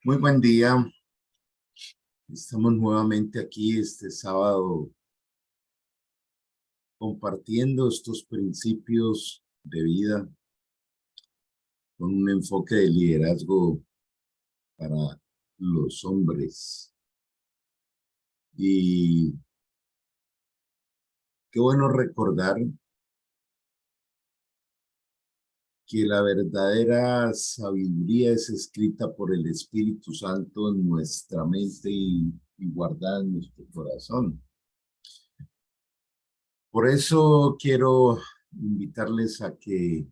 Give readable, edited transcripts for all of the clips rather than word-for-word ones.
Muy buen día. Estamos nuevamente aquí este sábado compartiendo estos principios de vida con un enfoque de liderazgo para los hombres. Y qué bueno recordar que la verdadera sabiduría es escrita por el Espíritu Santo en nuestra mente y guardada en nuestro corazón. Por eso quiero invitarles a que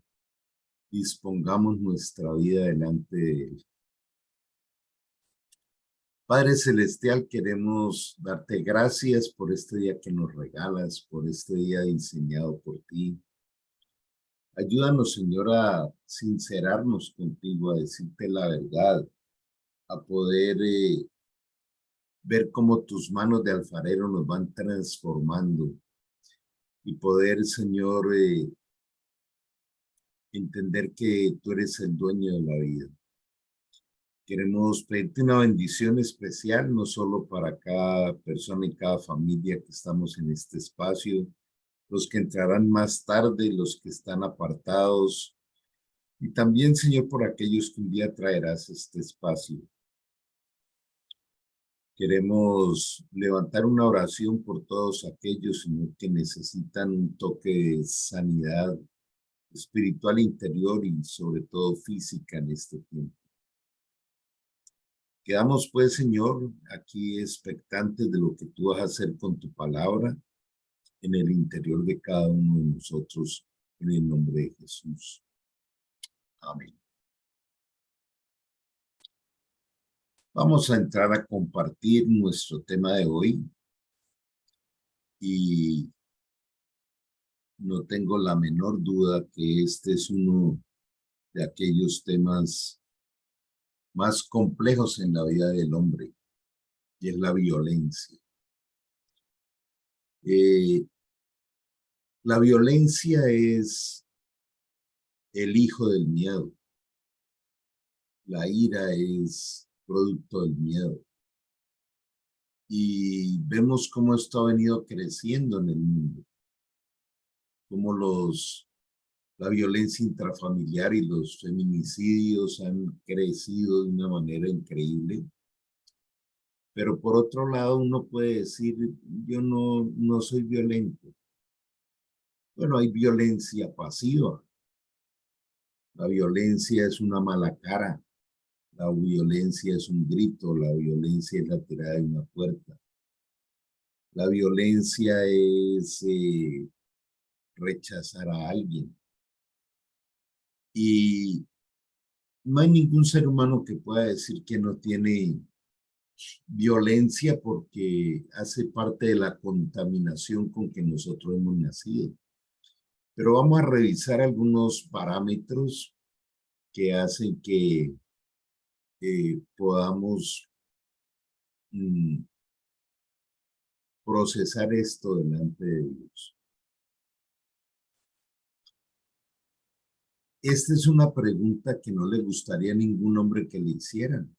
dispongamos nuestra vida delante de Él. Padre Celestial, queremos darte gracias por este día que nos regalas, por este día diseñado por ti. Ayúdanos, Señor, a sincerarnos contigo, a decirte la verdad, a poder ver cómo tus manos de alfarero nos van transformando y poder, Señor, entender que tú eres el dueño de la vida. Queremos pedirte una bendición especial, no solo para cada persona y cada familia que estamos en este espacio, los que entrarán más tarde, los que están apartados, y también, Señor, por aquellos que un día traerás a este espacio. Queremos levantar una oración por todos aquellos, Señor, que necesitan un toque de sanidad espiritual interior y sobre todo física en este tiempo. Quedamos pues, Señor, aquí expectantes de lo que tú vas a hacer con tu palabra en el interior de cada uno de nosotros, en el nombre de Jesús. Amén. Vamos a entrar a compartir nuestro tema de hoy y no tengo la menor duda que este es uno de aquellos temas más complejos en la vida del hombre, y es la violencia. La violencia es el hijo del miedo. La ira es producto del miedo. Y vemos cómo esto ha venido creciendo en el mundo, cómo la violencia intrafamiliar y los feminicidios han crecido de una manera increíble. Pero por otro lado, uno puede decir, yo no soy violento. Bueno, hay violencia pasiva. La violencia es una mala cara. La violencia es un grito. La violencia es la tirada de una puerta. La violencia es rechazar a alguien. Y no hay ningún ser humano que pueda decir que no tiene violencia porque hace parte de la contaminación con que nosotros hemos nacido. Pero vamos a revisar algunos parámetros que hacen que podamos procesar esto delante de Dios. Esta es una pregunta que no le gustaría a ningún hombre que le hicieran.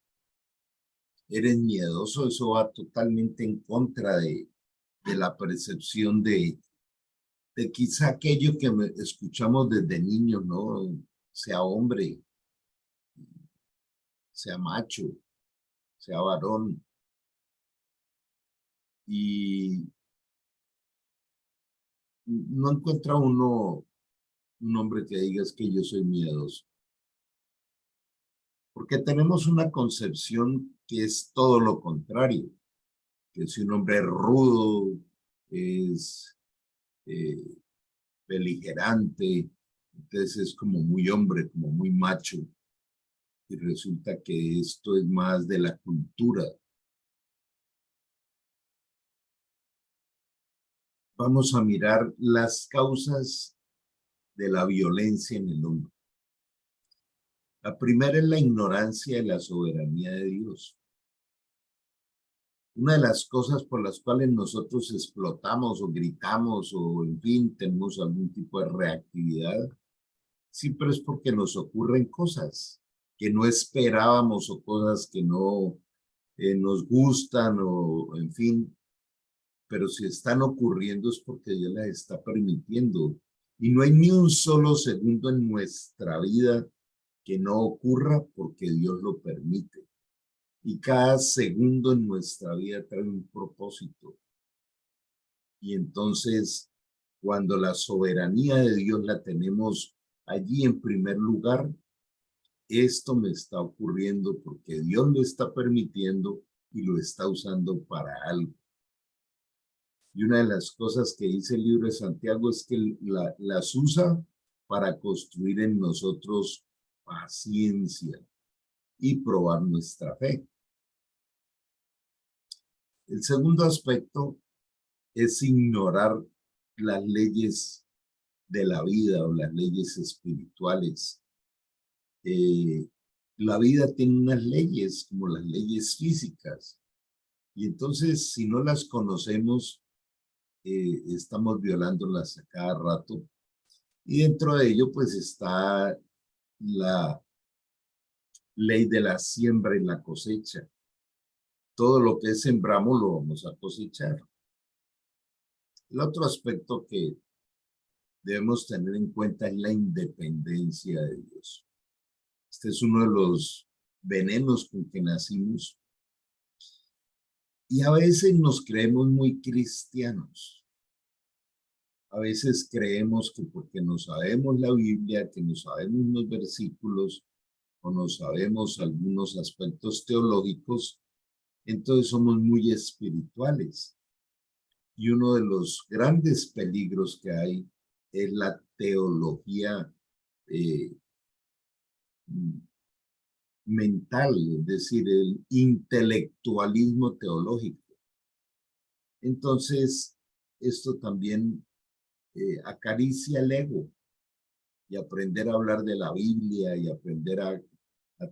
¿Eres miedoso? Eso va totalmente en contra de la percepción de quizá aquello que escuchamos desde niños, ¿no? Sea hombre, sea macho, sea varón. Y no encuentra uno un hombre que diga es que yo soy miedoso. Porque tenemos una concepción que es todo lo contrario, que si un hombre es rudo, es beligerante, entonces es como muy hombre, como muy macho. Y resulta que esto es más de la cultura. Vamos a mirar las causas de la violencia en el hombre. La primera es la ignorancia de la soberanía de Dios. Una de las cosas por las cuales nosotros explotamos o gritamos o en fin tenemos algún tipo de reactividad, siempre es porque nos ocurren cosas. que no esperábamos o cosas que no nos gustan o en fin, pero si están ocurriendo es porque Dios las está permitiendo. Y no hay ni un solo segundo en nuestra vida que no ocurra porque Dios lo permite. Y cada segundo en nuestra vida trae un propósito. Y entonces, cuando la soberanía de Dios la tenemos allí en primer lugar, esto me está ocurriendo porque Dios lo está permitiendo y lo está usando para algo. Y una de las cosas que dice el libro de Santiago es que las usa para construir en nosotros paciencia y probar nuestra fe. El segundo aspecto es ignorar las leyes de la vida o las leyes espirituales. La vida tiene unas leyes como las leyes físicas y entonces si no las conocemos, estamos violándolas a cada rato. Y dentro de ello, pues está la ley de la siembra y la cosecha. Todo lo que sembramos lo vamos a cosechar. El otro aspecto que debemos tener en cuenta es la independencia de Dios. Este es uno de los venenos con que nacimos. Y a veces nos creemos muy cristianos. A veces creemos que porque no sabemos la Biblia, que no sabemos unos versículos o no sabemos algunos aspectos teológicos, entonces somos muy espirituales. Y uno de los grandes peligros que hay es la teología mental, es decir, el intelectualismo teológico. Entonces, esto también acaricia el ego y aprender a hablar de la Biblia y aprender a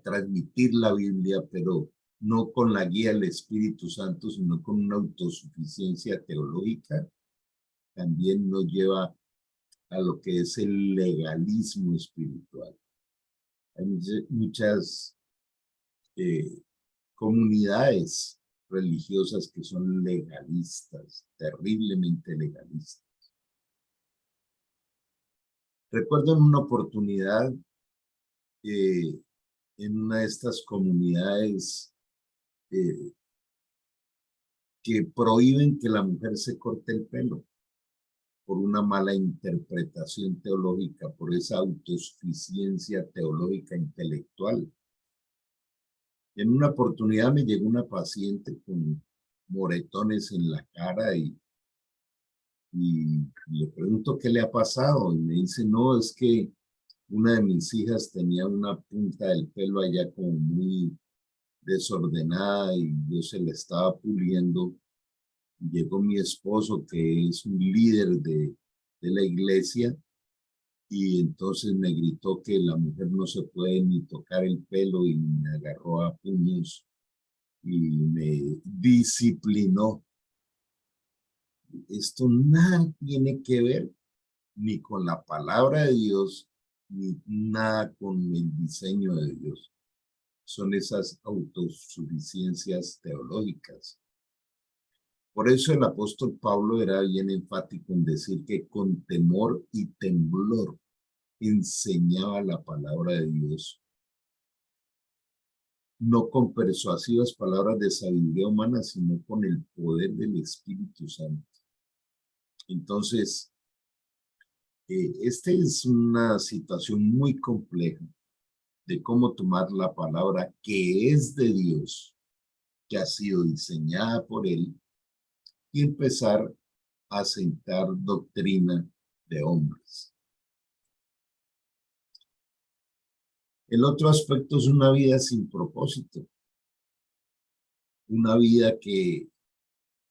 transmitir la Biblia, pero no con la guía del Espíritu Santo, sino con una autosuficiencia teológica, también nos lleva a lo que es el legalismo espiritual. Hay muchas comunidades religiosas que son legalistas, terriblemente legalistas. Recuerdo en una oportunidad en una de estas comunidades que prohíben que la mujer se corte el pelo por una mala interpretación teológica, por esa autosuficiencia teológica intelectual. En una oportunidad me llegó una paciente con moretones en la cara y le pregunto qué le ha pasado y me dice, no, es que una de mis hijas tenía una punta del pelo allá como muy desordenada y yo se la estaba puliendo. Llegó mi esposo, que es un líder de la iglesia, y entonces me gritó que la mujer no se puede ni tocar el pelo y me agarró a puños y me disciplinó. Esto nada tiene que ver ni con la palabra de Dios, ni nada con el diseño de Dios. Son esas autosuficiencias teológicas. Por eso el apóstol Pablo era bien enfático en decir que con temor y temblor enseñaba la palabra de Dios, no con persuasivas palabras de sabiduría humana, sino con el poder del Espíritu Santo. Entonces, esta es una situación muy compleja de cómo tomar la palabra que es de Dios, que ha sido diseñada por Él, y empezar a sentar doctrina de hombres. El otro aspecto es una vida sin propósito, una vida que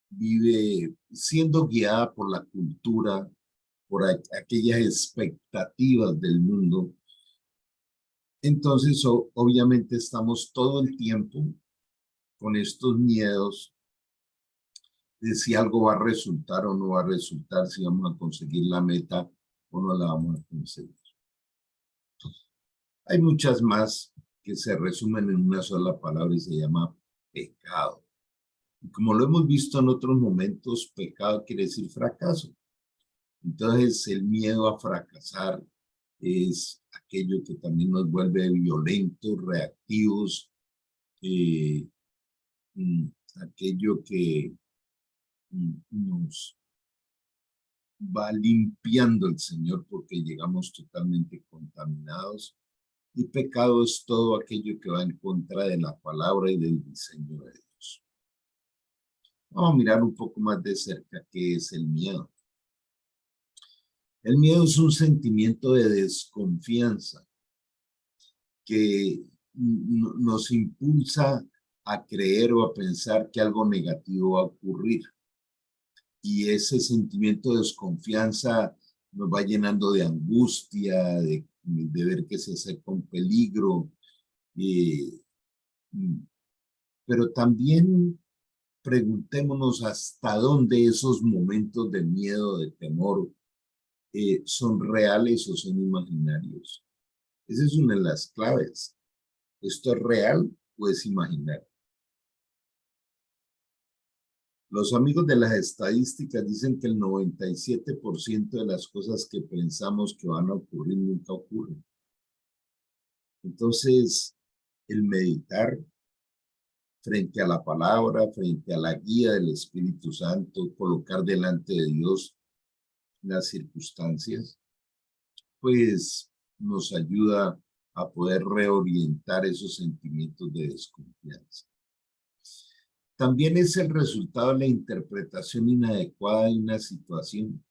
vive siendo guiada por la cultura, por aquellas expectativas del mundo. Entonces, obviamente estamos todo el tiempo con estos miedos de si algo va a resultar o no va a resultar, si vamos a conseguir la meta o no la vamos a conseguir. Hay muchas más que se resumen en una sola palabra y se llama pecado. Y como lo hemos visto en otros momentos, pecado quiere decir fracaso. Entonces, el miedo a fracasar es aquello que también nos vuelve violentos, reactivos, eh, aquello que nos va limpiando el Señor porque llegamos totalmente contaminados. Y pecado es todo aquello que va en contra de la palabra y del diseño de Dios. Vamos a mirar un poco más de cerca qué es el miedo. El miedo es un sentimiento de desconfianza que nos impulsa a creer o a pensar que algo negativo va a ocurrir. Y ese sentimiento de desconfianza nos va llenando de angustia, de ver que se acerca un peligro. Pero también preguntémonos hasta dónde esos momentos de miedo, de temor, son reales o son imaginarios. Esa es una de las claves. ¿Esto es real o es imaginario? Los amigos de las estadísticas dicen que el 97% de las cosas que pensamos que van a ocurrir nunca ocurren. Entonces, el meditar frente a la palabra, frente a la guía del Espíritu Santo, colocar delante de Dios las circunstancias, pues nos ayuda a poder reorientar esos sentimientos de desconfianza. También es el resultado de la interpretación inadecuada de una situación.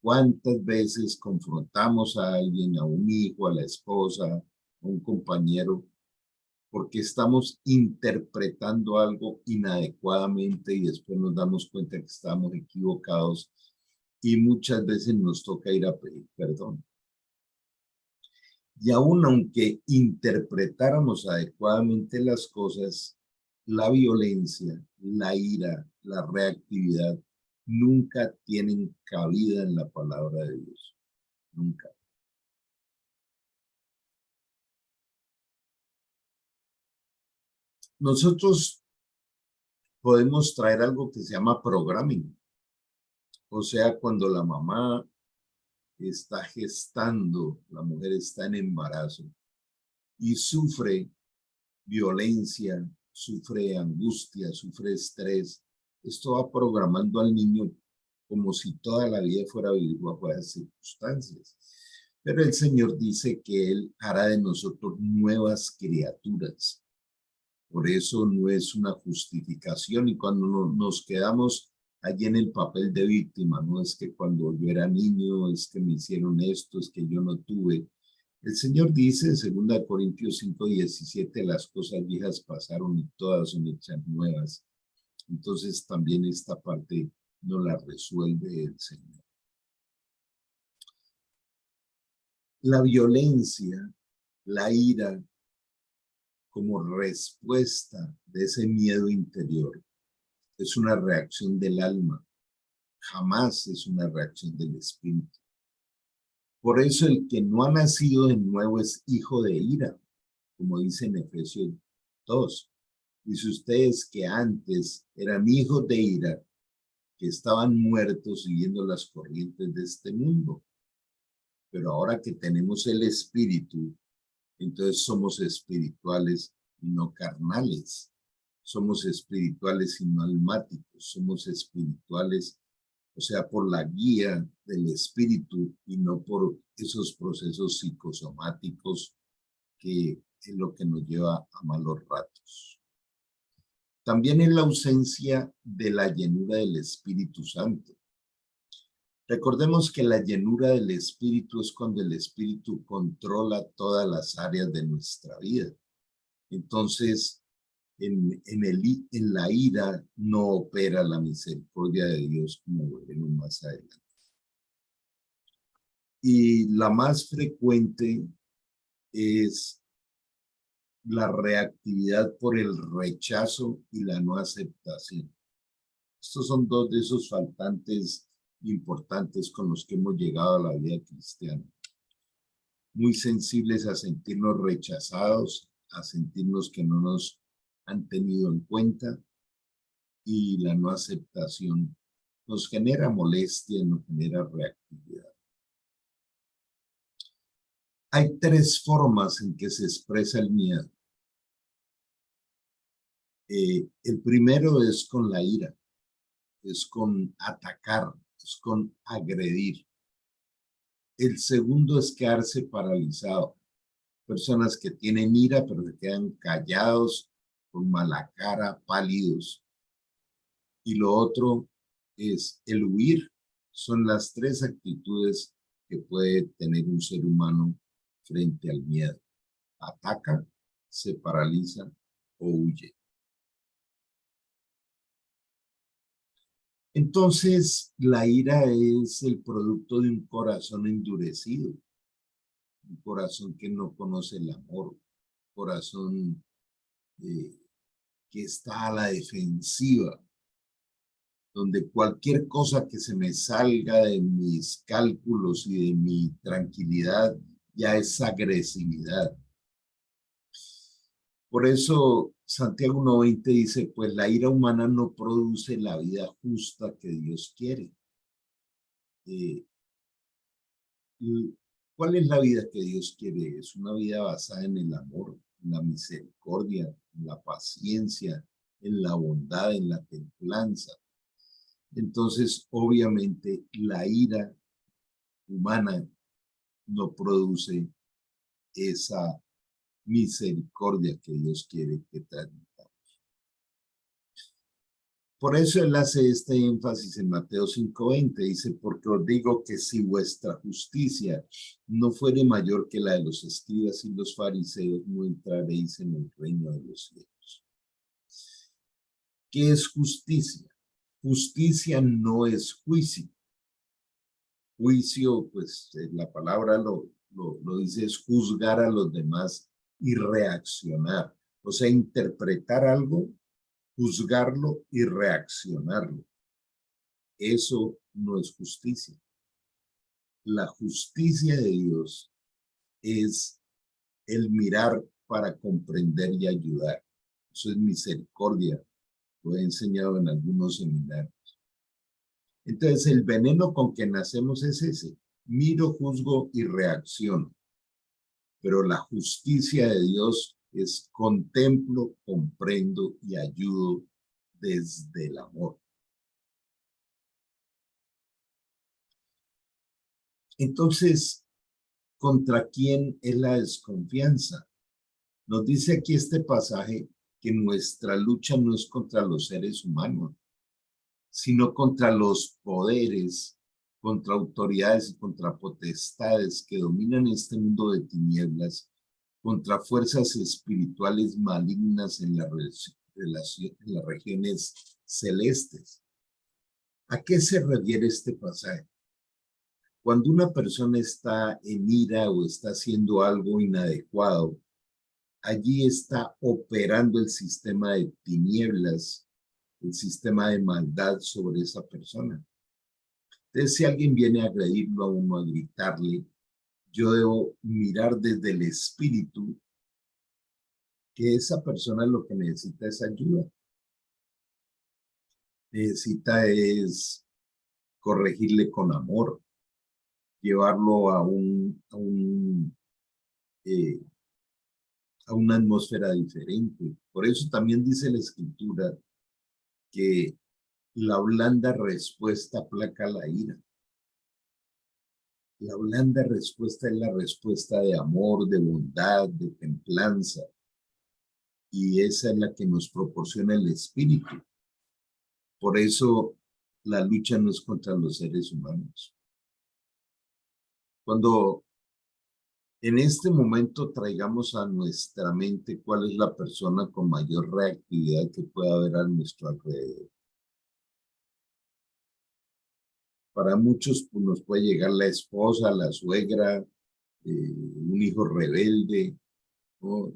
¿Cuántas veces confrontamos a alguien, a un hijo, a la esposa, a un compañero, porque estamos interpretando algo inadecuadamente y después nos damos cuenta que estamos equivocados y muchas veces nos toca ir a pedir perdón? Y aún aunque interpretáramos adecuadamente las cosas, la violencia, la ira, la reactividad nunca tienen cabida en la palabra de Dios. Nunca. Nosotros podemos traer algo que se llama programming. O sea, cuando la mamá está gestando, la mujer está en embarazo y sufre violencia, sufre angustia, sufre estrés, esto va programando al niño como si toda la vida fuera vivir bajo esas circunstancias. Pero el Señor dice que Él hará de nosotros nuevas criaturas. Por eso no es una justificación, y cuando nos quedamos allí en el papel de víctima, no es que cuando yo era niño, es que me hicieron esto, es que yo no tuve. El Señor dice en 2 Corintios 5:17, las cosas viejas pasaron y todas son hechas nuevas. Entonces también esta parte no la resuelve el Señor. La violencia, la ira, como respuesta de ese miedo interior, es una reacción del alma, jamás es una reacción del espíritu. Por eso el que no ha nacido de nuevo es hijo de ira, como dice en Efesios 2. Dice ustedes que antes eran hijos de ira, que estaban muertos siguiendo las corrientes de este mundo. Pero ahora que tenemos el espíritu, entonces somos espirituales y no carnales. Somos espirituales y no almáticos. Somos espirituales, o sea, por la guía del espíritu y no por esos procesos psicosomáticos que es lo que nos lleva a malos ratos. También es la ausencia de la llenura del Espíritu Santo. Recordemos que la llenura del Espíritu es cuando el Espíritu controla todas las áreas de nuestra vida. Entonces, en la ira no opera la misericordia de Dios, como veremos más adelante. Y la más frecuente es la reactividad por el rechazo y la no aceptación. Estos son dos de esos faltantes importantes con los que hemos llegado a la vida cristiana. muy sensibles a sentirnos rechazados, a sentirnos que no nos han tenido en cuenta, y la no aceptación nos genera molestia, nos genera reactividad. Hay tres formas en que se expresa el miedo. El primero es con la ira, es con atacar, es con agredir. El segundo es quedarse paralizado. Personas que tienen ira pero se quedan callados, con mala cara, pálidos. Y lo otro es el huir. Son las tres actitudes que puede tener un ser humano frente al miedo. Ataca, se paraliza o huye. Entonces, la ira es el producto de un corazón endurecido, un corazón que no conoce el amor, un corazón que está a la defensiva, donde cualquier cosa que se me salga de mis cálculos y de mi tranquilidad ya es agresividad. Por eso Santiago 1:20 dice, pues la ira humana no produce la vida justa que Dios quiere. ¿Cuál es la vida que Dios quiere? Es una vida basada en el amor, en la misericordia, en la paciencia, en la bondad, en la templanza. Entonces, obviamente, la ira humana no produce esa misericordia que Dios quiere que transmitamos. Por eso él hace este énfasis en Mateo 5:20. Dice, porque os digo que si vuestra justicia no fuere mayor que la de los escribas y los fariseos, no entraréis en el reino de los cielos. ¿Qué es justicia? Justicia no es juicio. Juicio, pues la palabra lo dice, es juzgar a los demás y reaccionar. O sea, interpretar algo, juzgarlo y reaccionarlo. Eso no es justicia. La justicia de Dios es el mirar para comprender y ayudar. Eso es misericordia. Lo he enseñado en algunos seminarios. Entonces, el veneno con que nacemos es ese. Miro, juzgo y reacciono. Pero la justicia de Dios es contemplo, comprendo y ayudo desde el amor. Entonces, ¿contra quién es la desconfianza? Nos dice aquí este pasaje que nuestra lucha no es contra los seres humanos, sino contra los poderes, contra autoridades y contra potestades que dominan este mundo de tinieblas, contra fuerzas espirituales malignas en las regiones celestes. ¿A qué se refiere este pasaje? Cuando una persona está en ira o está haciendo algo inadecuado, allí está operando el sistema de tinieblas, el sistema de maldad sobre esa persona. Entonces, si alguien viene a agredirlo a uno, a gritarle, yo debo mirar desde el espíritu que esa persona lo que necesita es ayuda. Necesita es corregirle con amor, llevarlo a una atmósfera diferente. Por eso también dice la Escritura que la blanda respuesta aplaca la ira. La blanda respuesta es la respuesta de amor, de bondad, de templanza. Y esa es la que nos proporciona el Espíritu. Por eso la lucha no es contra los seres humanos. Cuando en este momento traigamos a nuestra mente cuál es la persona con mayor reactividad que pueda haber a nuestro alrededor. Para muchos pues, nos puede llegar la esposa, la suegra, un hijo rebelde, ¿no?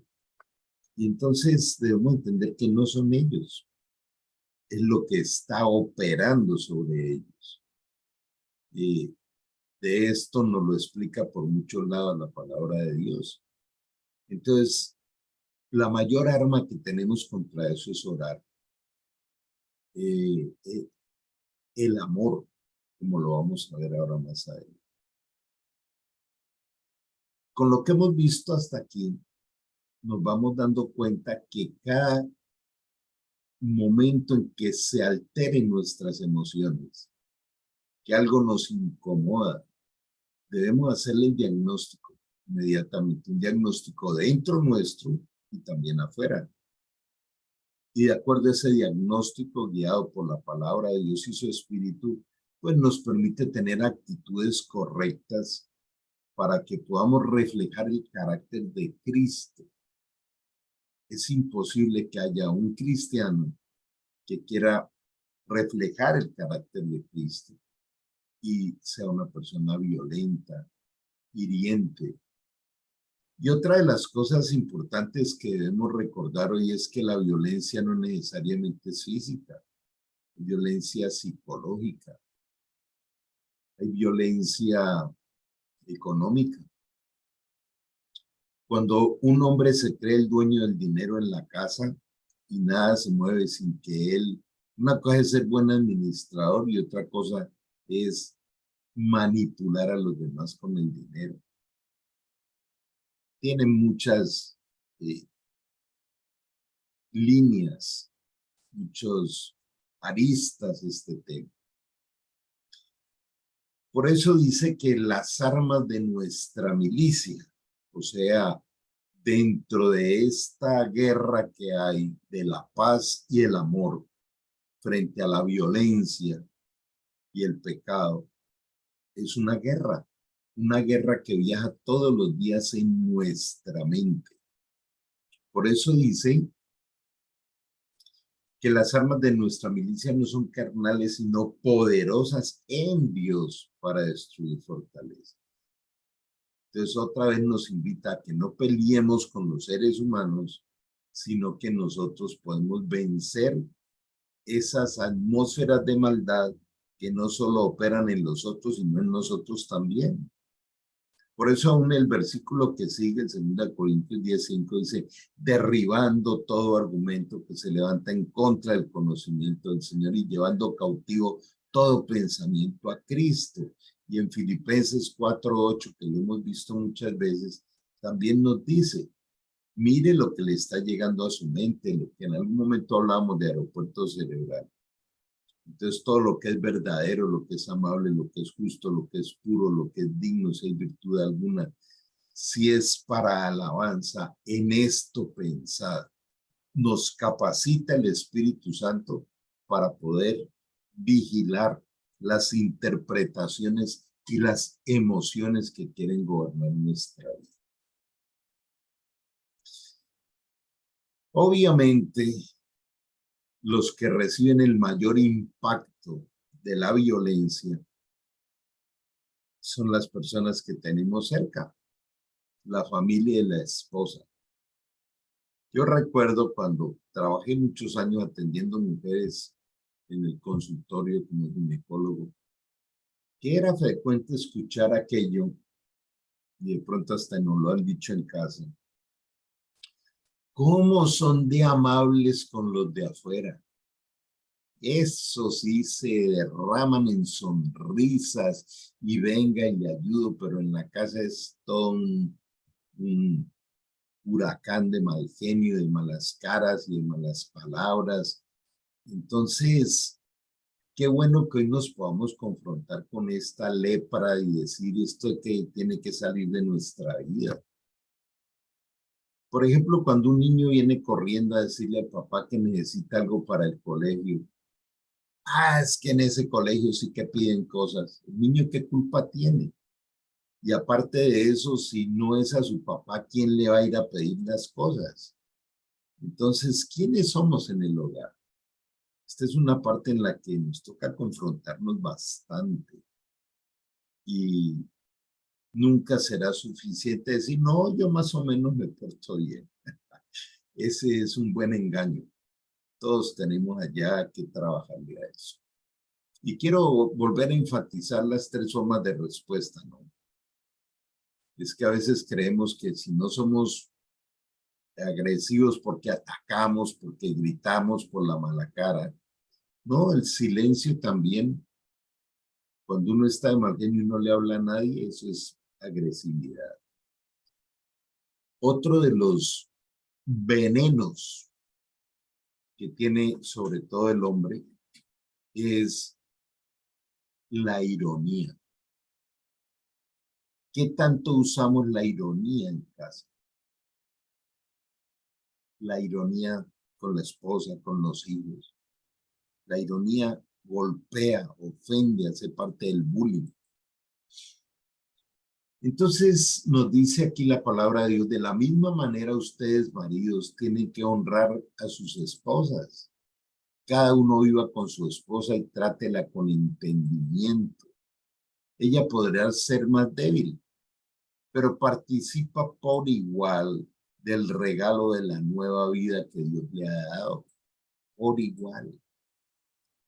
Y entonces debemos entender que no son ellos, es lo que está operando sobre ellos. de esto nos lo explica por muchos lados la palabra de Dios. Entonces, la mayor arma que tenemos contra eso es orar. El amor, como lo vamos a ver ahora más adelante. Con lo que hemos visto hasta aquí, nos vamos dando cuenta que cada momento en que se alteren nuestras emociones, que algo nos incomoda, debemos hacerle el diagnóstico inmediatamente, un diagnóstico dentro nuestro y también afuera. Y de acuerdo a ese diagnóstico guiado por la palabra de Dios y su espíritu, pues nos permite tener actitudes correctas para que podamos reflejar el carácter de Cristo. Es imposible que haya un cristiano que quiera reflejar el carácter de Cristo y sea una persona violenta, hiriente. Y otra de las cosas importantes que debemos recordar hoy es que la violencia no necesariamente es física, hay violencia psicológica, hay violencia económica. Cuando un hombre se cree el dueño del dinero en la casa y nada se mueve sin que él, una cosa es ser buen administrador y otra cosa es manipular a los demás con el dinero. Tiene muchas líneas, muchos aristas este tema. Por eso dice que las armas de nuestra milicia, o sea, dentro de esta guerra que hay de la paz y el amor frente a la violencia y el pecado, es una guerra que viaja todos los días en nuestra mente. Por eso dice que las armas de nuestra milicia no son carnales, sino poderosas en Dios para destruir fortalezas. Entonces otra vez nos invita a que no peleemos con los seres humanos, sino que nosotros podemos vencer esas atmósferas de maldad que no solo operan en los otros, sino en nosotros también. Por eso aún el versículo que sigue, el 2 Corintios 10:5, dice, derribando todo argumento que se levanta en contra del conocimiento del Señor y llevando cautivo todo pensamiento a Cristo. Y en Filipenses 4:8, que lo hemos visto muchas veces, también nos dice, mire lo que le está llegando a su mente, lo que en algún momento hablamos de aeropuerto cerebral. Entonces todo lo que es verdadero, lo que es amable, lo que es justo, lo que es puro, lo que es digno, si hay virtud alguna, si es para alabanza, en esto pensad. Nos capacita el Espíritu Santo para poder vigilar las interpretaciones y las emociones que quieren gobernar nuestra vida. Obviamente, los que reciben el mayor impacto de la violencia son las personas que tenemos cerca, la familia y la esposa. Yo recuerdo cuando trabajé muchos años atendiendo mujeres en el consultorio como ginecólogo, que era frecuente escuchar aquello, y de pronto hasta nos lo han dicho en casa. ¿Cómo son de amables con los de afuera? Eso sí, se derraman en sonrisas y venga y le ayudo, pero en la casa es todo un huracán de mal genio, de malas caras y de malas palabras. Entonces, qué bueno que hoy nos podamos confrontar con esta lepra y decir esto que tiene que salir de nuestra vida. Por ejemplo, cuando un niño viene corriendo a decirle al papá que necesita algo para el colegio, es que en ese colegio sí que piden cosas. ¿El niño qué culpa tiene? Y aparte de eso, si no es a su papá, ¿quién le va a ir a pedir las cosas? Entonces, ¿quiénes somos en el hogar? Esta es una parte en la que nos toca confrontarnos bastante. Y nunca será suficiente decir, no, yo más o menos me porto bien. Ese es un buen engaño. Todos tenemos allá que trabajarle a eso. Y quiero volver a enfatizar las tres formas de respuesta, ¿no? Es que a veces creemos que si no somos agresivos porque atacamos, porque gritamos por la mala cara, no, el silencio también, cuando uno está de mal genio y no le habla a nadie, eso es agresividad. Otro de los venenos que tiene sobre todo el hombre es la ironía. ¿Qué tanto usamos la ironía en casa? La ironía con la esposa, con los hijos. La ironía golpea, ofende, hace parte del bullying. Entonces nos dice aquí la palabra de Dios, de la misma manera ustedes, maridos, tienen que honrar a sus esposas. Cada uno viva con su esposa y trátela con entendimiento. Ella podrá ser más débil, pero participa por igual del regalo de la nueva vida que Dios le ha dado. Por igual.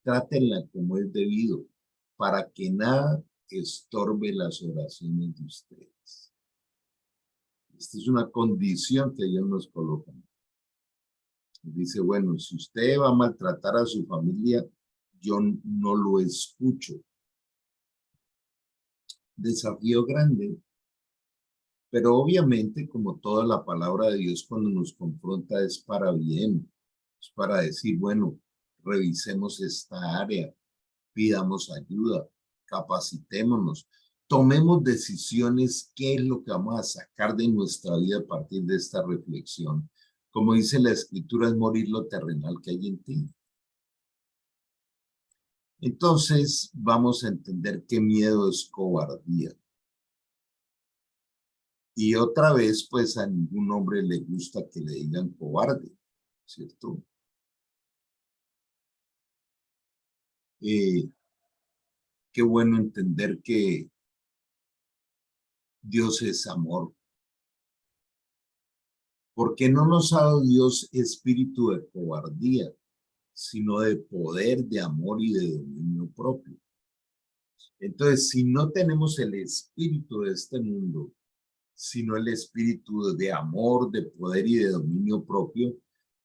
Trátenla como es debido, para que nada estorbe las oraciones de ustedes. Esta es una condición que Dios nos coloca. Dice, bueno, si usted va a maltratar a su familia, yo no lo escucho. Desafío grande, pero obviamente, como toda la palabra de Dios cuando nos confronta es para bien, es para decir, bueno, revisemos esta área, pidamos ayuda, capacitémonos, tomemos decisiones, qué es lo que vamos a sacar de nuestra vida a partir de esta reflexión. Como dice la escritura, es morir lo terrenal que hay en ti. Entonces vamos a entender qué miedo es cobardía. Y otra vez, pues a ningún hombre le gusta que le digan cobarde, ¿cierto? Qué bueno entender que Dios es amor. Porque no nos ha dado Dios espíritu de cobardía, sino de poder, de amor y de dominio propio. Entonces, si no tenemos el espíritu de este mundo, sino el espíritu de amor, de poder y de dominio propio,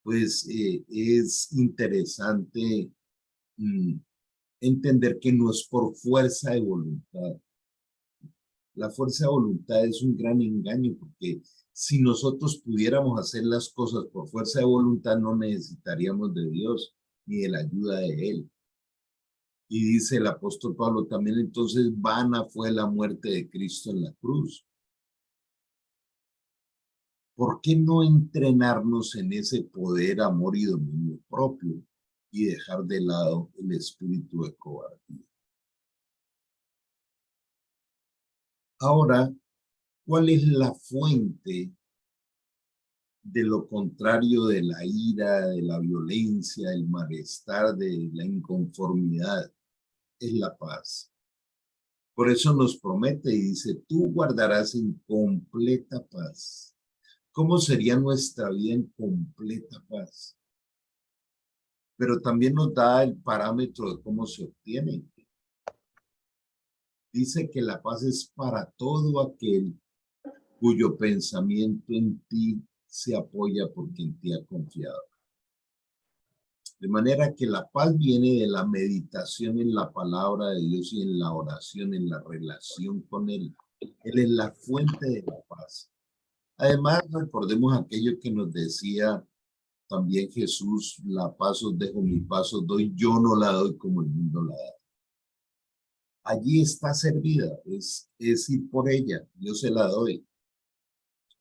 pues es interesante entender que no es por fuerza de voluntad. La fuerza de voluntad es un gran engaño porque si nosotros pudiéramos hacer las cosas por fuerza de voluntad, no necesitaríamos de Dios ni de la ayuda de Él. Y dice el apóstol Pablo también, entonces vana fue la muerte de Cristo en la cruz. ¿Por qué no entrenarnos en ese poder, amor y dominio propio y dejar de lado el espíritu de cobardía? Ahora, ¿cuál es la fuente de lo contrario de la ira, de la violencia, del malestar, de la inconformidad? Es la paz. Por eso nos promete y dice, tú guardarás en completa paz. ¿Cómo sería nuestra vida en completa paz? Pero también nos da el parámetro de cómo se obtiene. Dice que la paz es para todo aquel cuyo pensamiento en ti se apoya porque en ti ha confiado. De manera que la paz viene de la meditación en la palabra de Dios y en la oración, en la relación con Él. Él es la fuente de la paz. Además, recordemos aquello que nos decía también Jesús, la paz os dejo, mi paz os doy, yo no la doy como el mundo la da. Allí está servida, es ir por ella, yo se la doy.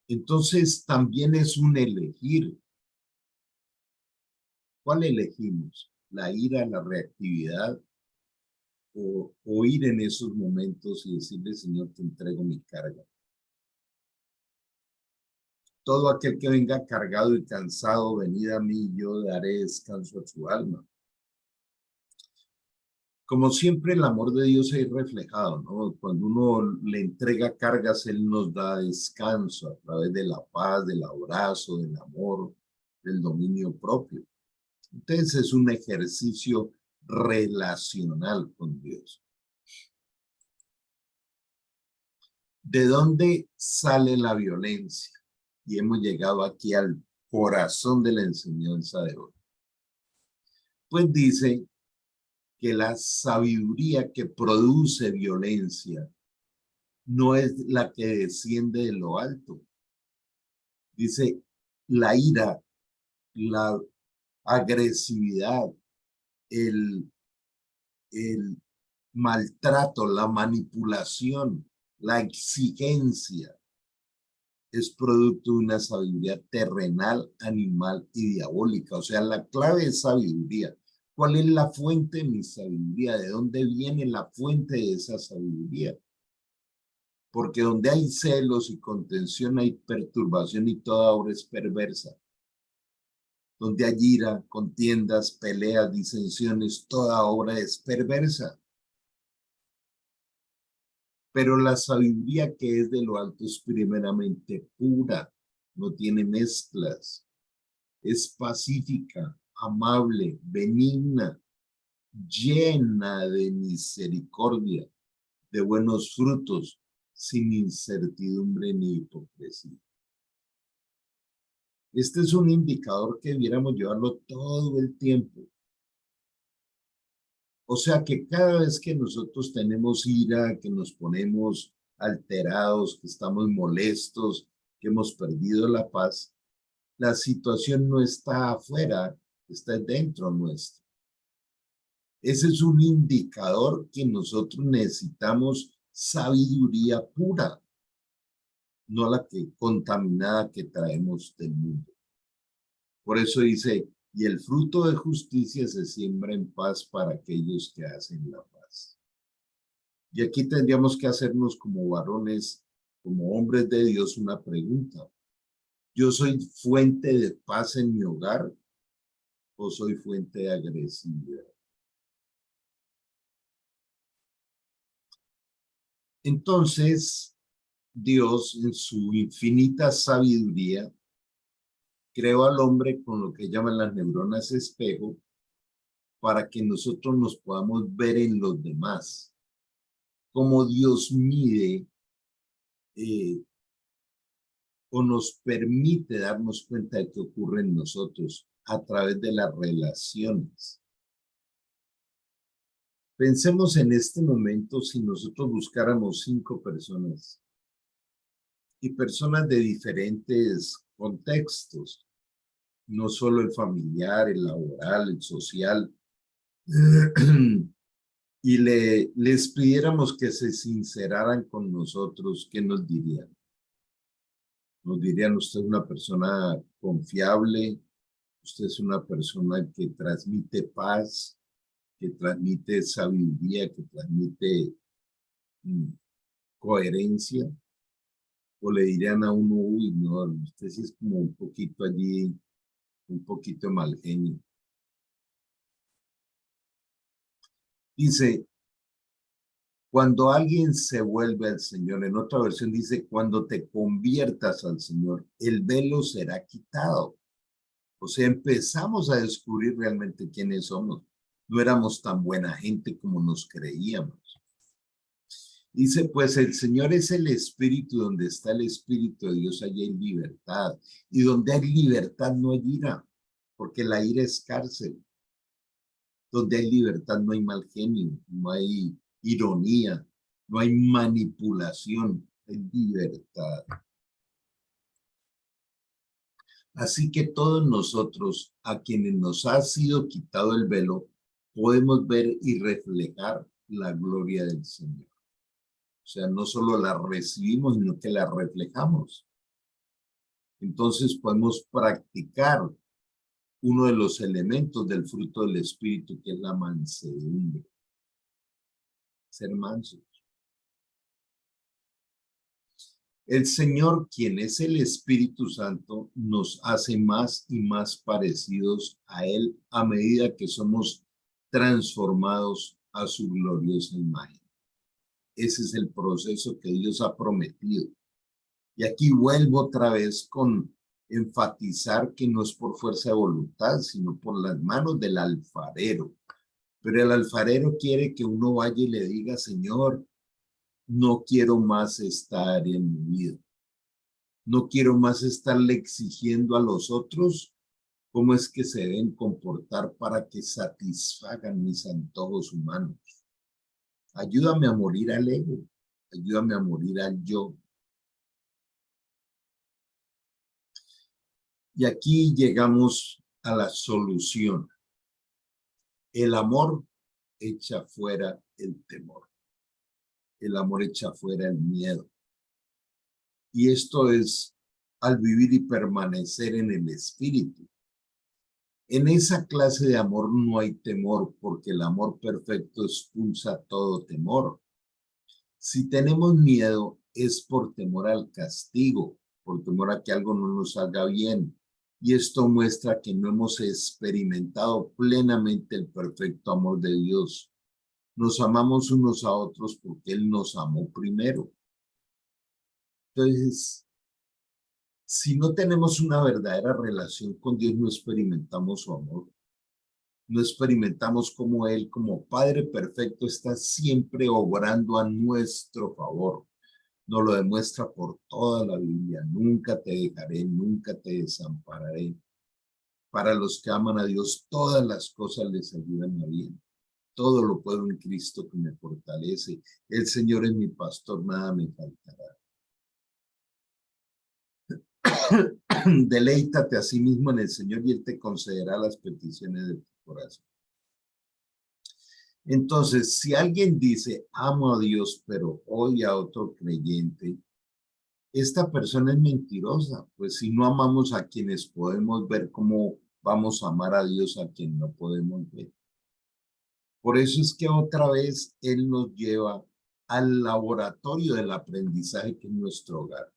Entonces también es un elegir. ¿Cuál elegimos? ¿La ira, la reactividad? O ir en esos momentos y decirle, Señor, te entrego mi carga. Todo aquel que venga cargado y cansado, venid a mí, yo daré descanso a su alma. Como siempre, el amor de Dios es reflejado, ¿no? Cuando uno le entrega cargas, Él nos da descanso a través de la paz, del abrazo, del amor, del dominio propio. Entonces es un ejercicio relacional con Dios. ¿De dónde sale la violencia? Y hemos llegado aquí al corazón de la enseñanza de hoy. Pues dice que la sabiduría que produce violencia no es la que desciende de lo alto. Dice, la ira, la agresividad, el maltrato, la manipulación, la exigencia, es producto de una sabiduría terrenal, animal y diabólica. O sea, la clave es sabiduría. ¿Cuál es la fuente de mi sabiduría? ¿De dónde viene la fuente de esa sabiduría? Porque donde hay celos y contención hay perturbación y toda obra es perversa. Donde hay ira, contiendas, peleas, disensiones, toda obra es perversa. Pero la sabiduría que es de lo alto es primeramente pura, no tiene mezclas, es pacífica, amable, benigna, llena de misericordia, de buenos frutos, sin incertidumbre ni hipocresía. Este es un indicador que debiéramos llevarlo todo el tiempo. O sea que cada vez que nosotros tenemos ira, que nos ponemos alterados, que estamos molestos, que hemos perdido la paz, la situación no está afuera, está dentro nuestro. Ese es un indicador que nosotros necesitamos sabiduría pura, no la que contaminada que traemos del mundo. Por eso dice, y el fruto de justicia se siembra en paz para aquellos que hacen la paz. Y aquí tendríamos que hacernos como varones, como hombres de Dios, una pregunta. ¿Yo soy fuente de paz en mi hogar o soy fuente de agresividad? Entonces, Dios, en su infinita sabiduría, creó al hombre con lo que llaman las neuronas espejo para que nosotros nos podamos ver en los demás. Cómo Dios mide o nos permite darnos cuenta de qué ocurre en nosotros a través de las relaciones. Pensemos en este momento si nosotros buscáramos 5 personas y personas de diferentes contextos, no solo el familiar, el laboral, el social, y les pidiéramos que se sinceraran con nosotros, ¿qué nos dirían? Nos dirían, usted es una persona confiable, usted es una persona que transmite paz, que transmite sabiduría, que transmite coherencia, o le dirían a uno, uy, no, usted sí es como un poquito allí, un poquito mal genio. Dice, cuando alguien se vuelve al Señor, en otra versión dice, cuando te conviertas al Señor, el velo será quitado. O sea, empezamos a descubrir realmente quiénes somos. No éramos tan buena gente como nos creíamos. Dice, pues el Señor es el Espíritu, donde está el Espíritu de Dios, allí hay libertad. Y donde hay libertad no hay ira, porque la ira es cárcel. Donde hay libertad no hay mal genio, no hay ironía, no hay manipulación, hay libertad. Así que todos nosotros, a quienes nos ha sido quitado el velo, podemos ver y reflejar la gloria del Señor. O sea, no solo la recibimos, sino que la reflejamos. Entonces podemos practicar uno de los elementos del fruto del Espíritu, que es la mansedumbre. Ser mansos. El Señor, quien es el Espíritu Santo, nos hace más y más parecidos a Él a medida que somos transformados a su gloriosa imagen. Ese es el proceso que Dios ha prometido. Y aquí vuelvo otra vez con enfatizar que no es por fuerza de voluntad, sino por las manos del alfarero. Pero el alfarero quiere que uno vaya y le diga, Señor, no quiero más estar en mi vida. No quiero más estarle exigiendo a los otros cómo es que se deben comportar para que satisfagan mis antojos humanos. Ayúdame a morir al ego. Ayúdame a morir al yo. Y aquí llegamos a la solución. El amor echa fuera el temor. El amor echa fuera el miedo. Y esto es al vivir y permanecer en el espíritu. En esa clase de amor no hay temor, porque el amor perfecto expulsa todo temor. Si tenemos miedo, es por temor al castigo, por temor a que algo no nos salga bien. Y esto muestra que no hemos experimentado plenamente el perfecto amor de Dios. Nos amamos unos a otros porque Él nos amó primero. Entonces, si no tenemos una verdadera relación con Dios, no experimentamos su amor. No experimentamos como Él, como Padre perfecto, está siempre obrando a nuestro favor. Nos lo demuestra por toda la Biblia. Nunca te dejaré, nunca te desampararé. Para los que aman a Dios, todas las cosas les ayudan a bien. Todo lo puedo en Cristo que me fortalece. El Señor es mi pastor, nada me faltará. Deleítate a sí mismo en el Señor y Él te concederá las peticiones de tu corazón. Entonces, si alguien dice, amo a Dios, pero odia a otro creyente, esta persona es mentirosa, pues si no amamos a quienes podemos ver, ¿cómo vamos a amar a Dios a quien no podemos ver? Por eso es que otra vez Él nos lleva al laboratorio del aprendizaje que es nuestro hogar.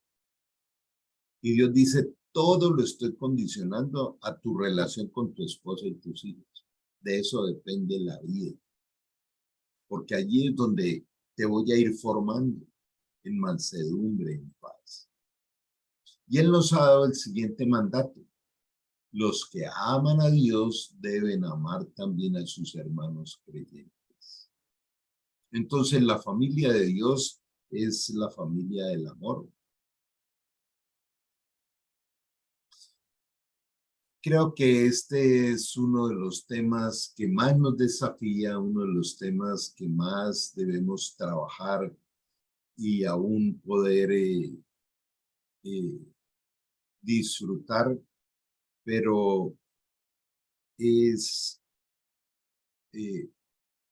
Y Dios dice, todo lo estoy condicionando a tu relación con tu esposa y tus hijos. De eso depende la vida. Porque allí es donde te voy a ir formando en mansedumbre, en paz. Y Él nos ha dado el siguiente mandato. Los que aman a Dios deben amar también a sus hermanos creyentes. Entonces, la familia de Dios es la familia del amor. Creo que este es uno de los temas que más nos desafía, uno de los temas que más debemos trabajar y aún poder eh, disfrutar, pero es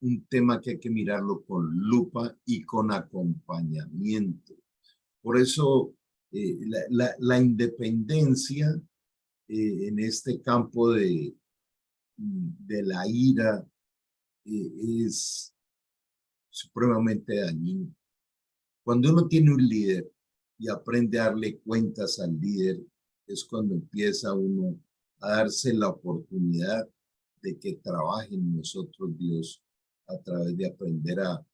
un tema que hay que mirarlo con lupa y con acompañamiento. Por eso la independencia en este campo de la ira es supremamente dañino. Cuando uno tiene un líder y aprende a darle cuentas al líder, es cuando empieza uno a darse la oportunidad de que trabaje en nosotros Dios a través de aprender a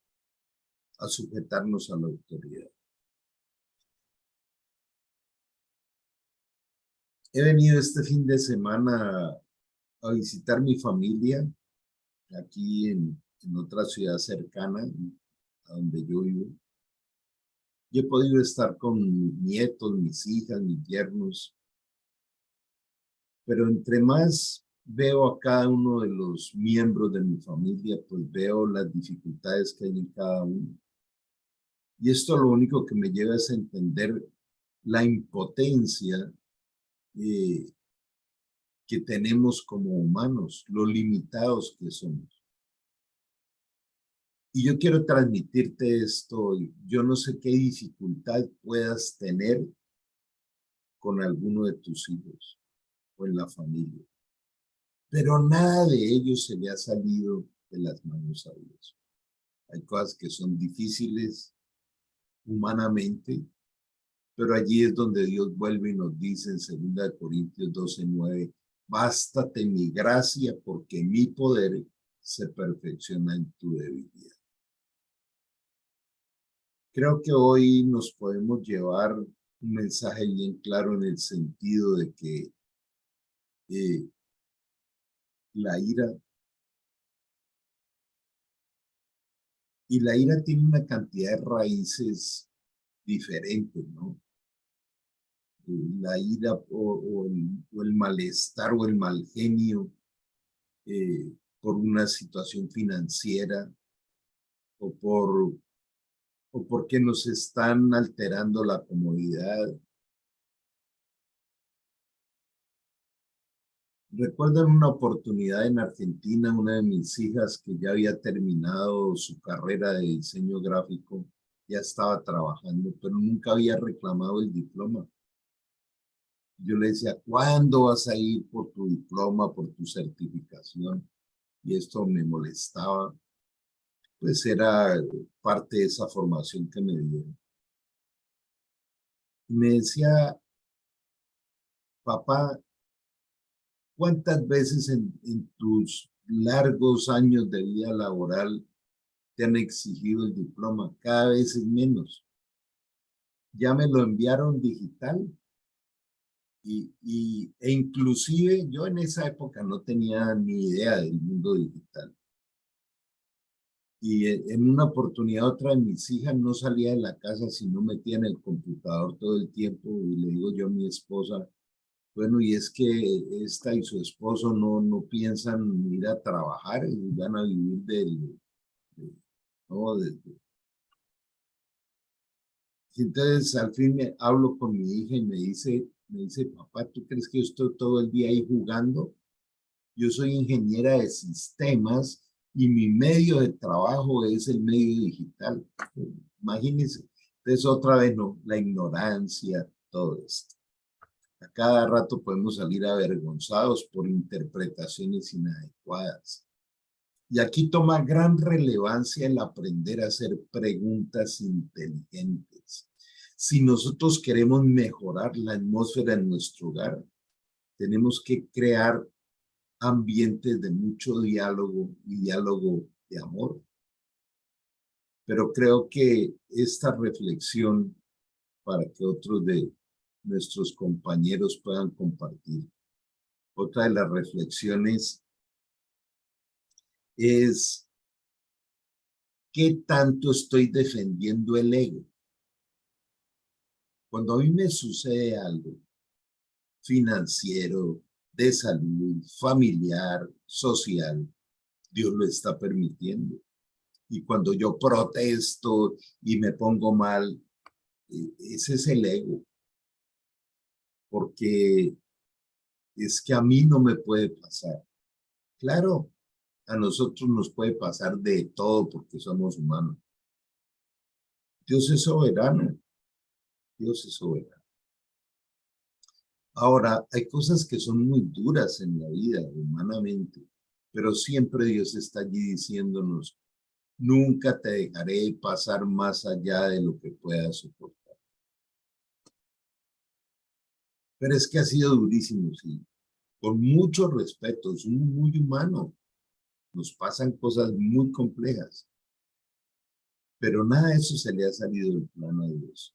sujetarnos a la autoridad. He venido este fin de semana a visitar mi familia aquí en otra ciudad cercana a donde yo vivo. Y he podido estar con mis nietos, mis hijas, mis yernos, pero entre más veo a cada uno de los miembros de mi familia, pues veo las dificultades que hay en cada uno. Y esto lo único que me lleva es a entender la impotencia eh, que tenemos como humanos, lo limitados que somos. Y yo quiero transmitirte esto. Yo no sé qué dificultad puedas tener con alguno de tus hijos o en la familia, pero nada de ello se le ha salido de las manos a Dios. Hay cosas que son difíciles humanamente, pero allí es donde Dios vuelve y nos dice en 2 Corintios 12:9, bástate mi gracia porque mi poder se perfecciona en tu debilidad. Creo que hoy nos podemos llevar un mensaje bien claro en el sentido de que la ira Y la ira tiene una cantidad de raíces diferentes, ¿no? La ira o el malestar o el mal genio por una situación financiera o o porque nos están alterando la comodidad. Recuerdo en una oportunidad en Argentina, una de mis hijas que ya había terminado su carrera de diseño gráfico, ya estaba trabajando, pero nunca había reclamado el diploma. Yo le decía, ¿cuándo vas a ir por tu diploma, por tu certificación? Y esto me molestaba, pues era parte de esa formación que me dieron. Y me decía, papá, ¿cuántas veces en tus largos años de vida laboral te han exigido el diploma? Cada vez es menos. Ya me lo enviaron digital e inclusive yo en esa época no tenía ni idea del mundo digital. Y en una oportunidad otra de mis hijas no salía de la casa si no metía en el computador todo el tiempo y le digo yo a mi esposa, bueno, y es que esta y su esposo no piensan ir a trabajar y van a vivir de- no, Y entonces al fin me hablo con mi hija y me dice, papá, ¿tú crees que yo estoy todo el día ahí jugando? Yo soy ingeniera de sistemas y mi medio de trabajo es el medio digital. Imagínense. Entonces otra vez no, la ignorancia, todo esto. A cada rato podemos salir avergonzados por interpretaciones inadecuadas. Y aquí toma gran relevancia el aprender a hacer preguntas inteligentes. Si nosotros queremos mejorar la atmósfera en nuestro hogar, tenemos que crear ambientes de mucho diálogo y diálogo de amor. Pero creo que esta reflexión para que otros de nuestros compañeros puedan compartir. Otra de las reflexiones es ¿qué tanto estoy defendiendo el ego? Cuando a mí me sucede algo financiero, de salud, familiar, social, Dios lo está permitiendo. Y cuando yo protesto y me pongo mal, ese es el ego, porque es que a mí no me puede pasar. Claro, a nosotros nos puede pasar de todo porque somos humanos. Dios es soberano, Dios es soberano. Ahora, hay cosas que son muy duras en la vida, humanamente, pero siempre Dios está allí diciéndonos, nunca te dejaré pasar más allá de lo que puedas soportar. Pero es que ha sido durísimo, sí. Con mucho respeto, es muy humano. Nos pasan cosas muy complejas, pero nada de eso se le ha salido del plano a Dios.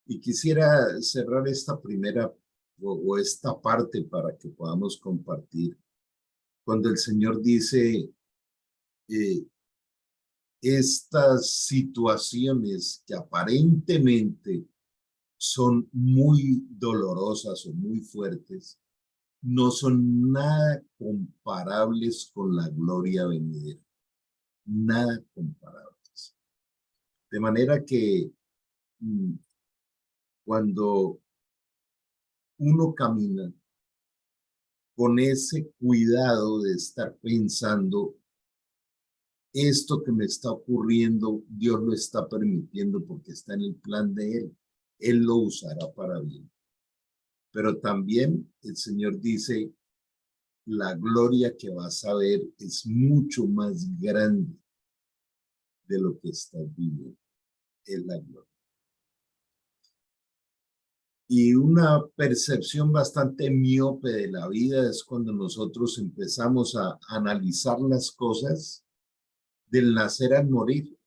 Y quisiera cerrar esta primera o esta parte para que podamos compartir. Cuando el Señor dice, eh, estas situaciones que aparentemente son muy dolorosas o muy fuertes, no son nada comparables con la gloria venidera, nada comparables. De manera que cuando uno camina con ese cuidado de estar pensando, esto que me está ocurriendo, Dios lo está permitiendo porque está en el plan de Él. Él lo usará para bien. Pero también el Señor dice, la gloria que vas a ver es mucho más grande de lo que estás viviendo. Es la gloria. Y una percepción bastante miope de la vida es cuando nosotros empezamos a analizar las cosas del nacer al morir.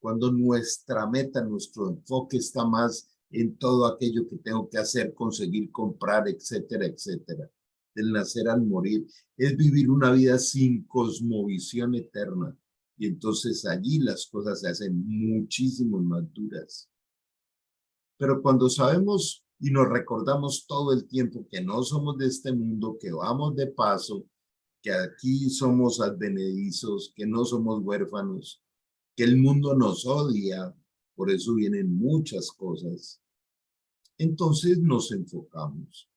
Cuando nuestra meta, nuestro enfoque está más en todo aquello que tengo que hacer, conseguir, comprar, etcétera, etcétera. del nacer al morir, es vivir una vida sin cosmovisión eterna. Y entonces allí las cosas se hacen muchísimo más duras. Pero cuando sabemos y nos recordamos todo el tiempo que no somos de este mundo, que vamos de paso, que aquí somos advenedizos, que no somos huérfanos, que el mundo nos odia, por eso vienen muchas cosas, entonces nos enfocamos.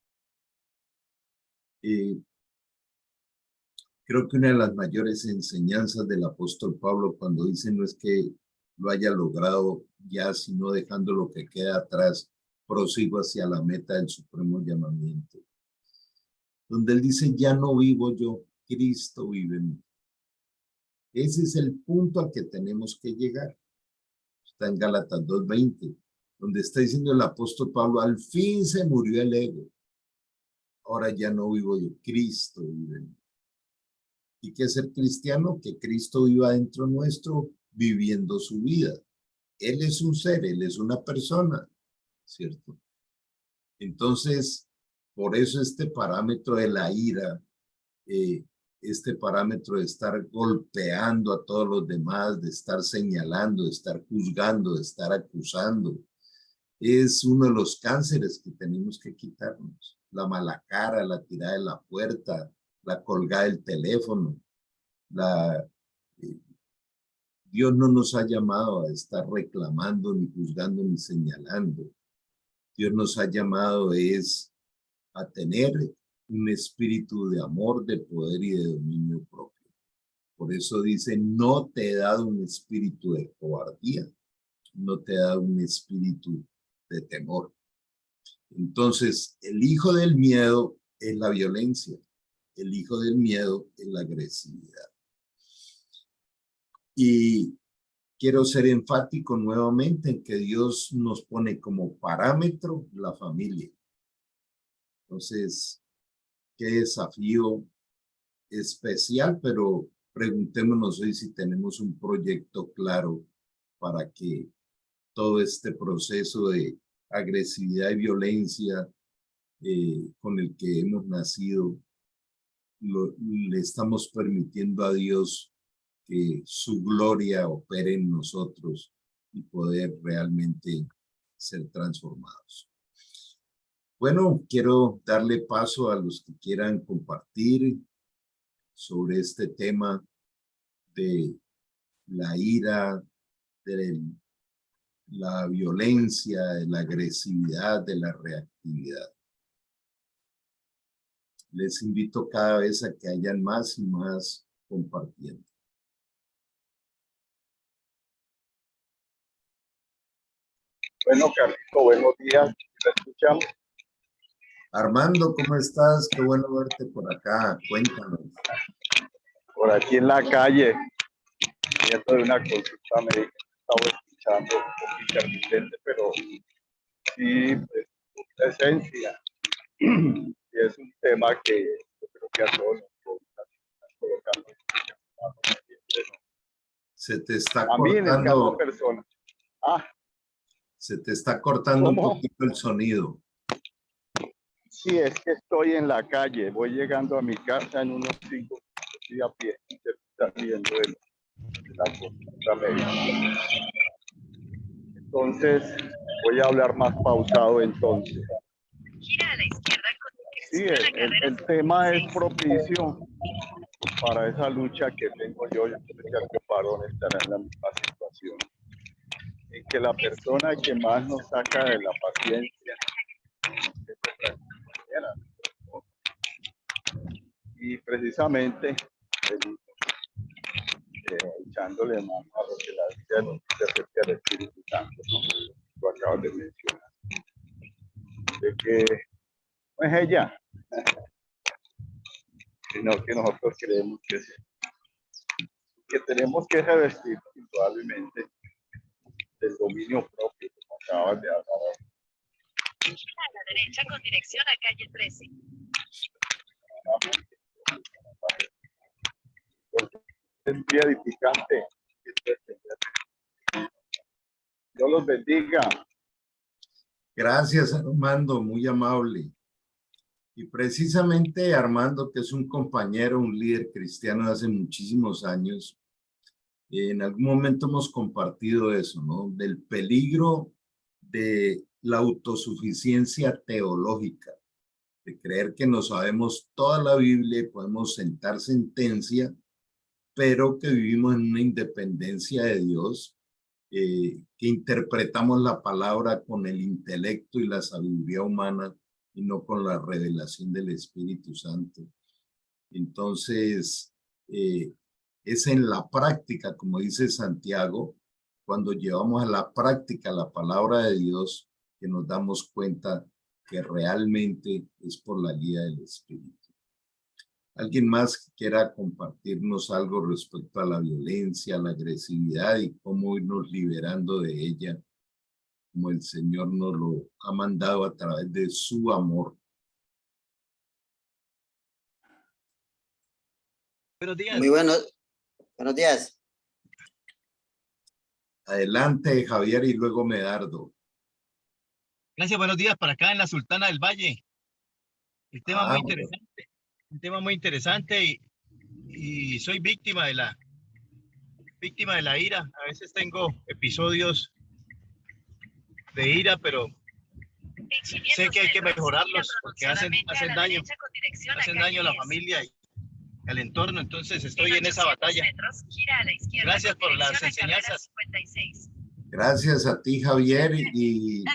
Creo que una de las mayores enseñanzas del apóstol Pablo cuando dice no es que lo haya logrado ya, sino dejando lo que queda atrás, prosigo hacia la meta del supremo llamamiento. Donde él dice, ya no vivo yo, Cristo vive en mí. Ese es el punto al que tenemos que llegar. Está en Gálatas 2:20, donde está diciendo el apóstol Pablo, al fin se murió el ego. Ahora ya no vivo yo, Cristo vive en mí. ¿Y qué es ser cristiano? Que Cristo viva dentro nuestro, viviendo su vida. Él es un ser, Él es una persona, ¿cierto? Entonces, por eso este parámetro de la ira, este parámetro de estar golpeando a todos los demás, de estar señalando, de estar juzgando, de estar acusando, es uno de los cánceres que tenemos que quitarnos. La mala cara, la tirada de la puerta, la colgada del teléfono. Dios no nos ha llamado a estar reclamando, ni juzgando, ni señalando. Dios nos ha llamado a tener un espíritu de amor, de poder y de dominio propio. Por eso dice, no te he dado un espíritu de cobardía, no te he dado un espíritu de temor. Entonces, el hijo del miedo es la violencia, el hijo del miedo es la agresividad. Y quiero ser enfático nuevamente en que Dios nos pone como parámetro la familia. Entonces, qué desafío especial, pero preguntémonos hoy si tenemos un proyecto claro para que todo este proceso de agresividad y violencia con el que hemos nacido, le estamos permitiendo a Dios que su gloria opere en nosotros y poder realmente ser transformados. Bueno, quiero darle paso a los que quieran compartir sobre este tema de la ira, de la violencia, de la agresividad, de la reactividad. Les invito cada vez a que hayan más y más compartiendo. Bueno, Carlito, buenos días. ¿Te escuchamos? Armando, ¿cómo estás? Qué bueno verte por acá. Cuéntanos. Por aquí en la calle, viendo de una consulta médica. Estaba escuchando un poco intermitente, pero sí, pues, la esencia. Y es un tema que yo creo que a todos nos está colocando. Se te está A mí, en el caso cortando. personal. Se te está cortando un ¿Cómo? poquito el sonido. Sí, es que estoy en la calle. Voy llegando a mi casa en unos 5 minutos y a pie, saliendo de la consulta médica. Entonces, voy a hablar más pausado entonces. Gira a la izquierda con Sí, dirección a carrera el tema es propicio para esa lucha que tengo yo. Yo creo que Alfio Parón estará en la misma situación. En que la persona que más nos saca de la paciencia es nuestra compañera. Y precisamente echándole mano a lo que la vida nos dice acerca del Espíritu Santo, ¿no? Lo acabas de mencionar. De que no es ella, sino que nosotros creemos que sí. Que tenemos que revestir indudablemente del dominio propio, como acabas de hablar. Gira a la derecha con dirección a calle 13. Es muy edificante. Dios los bendiga. Gracias, Armando, muy amable. Y precisamente Armando, que es un compañero, un líder cristiano de hace muchísimos años, en algún momento hemos compartido eso, ¿no? Del peligro de la autosuficiencia teológica, de creer que no sabemos toda la Biblia y podemos sentar sentencia, pero que vivimos en una independencia de Dios, que interpretamos la palabra con el intelecto y la sabiduría humana y no con la revelación del Espíritu Santo. Entonces, es en la práctica, como dice Santiago, cuando llevamos a la práctica la palabra de Dios, que nos damos cuenta que realmente es por la guía del Espíritu. ¿Alguien más que quiera compartirnos algo respecto a la violencia, a la agresividad y cómo irnos liberando de ella, como el Señor nos lo ha mandado a través de su amor? Buenos días. Muy buenos días. Adelante, Javier, y luego Medardo. Gracias, buenos días para acá en la Sultana del Valle. El tema muy interesante. Un tema muy interesante y soy víctima de la ira. A veces tengo episodios de ira, pero sé que hay que mejorarlos porque hacen daño a la familia y al entorno. Entonces estoy en esa batalla. Gracias por las enseñanzas. Gracias a ti, Javier, y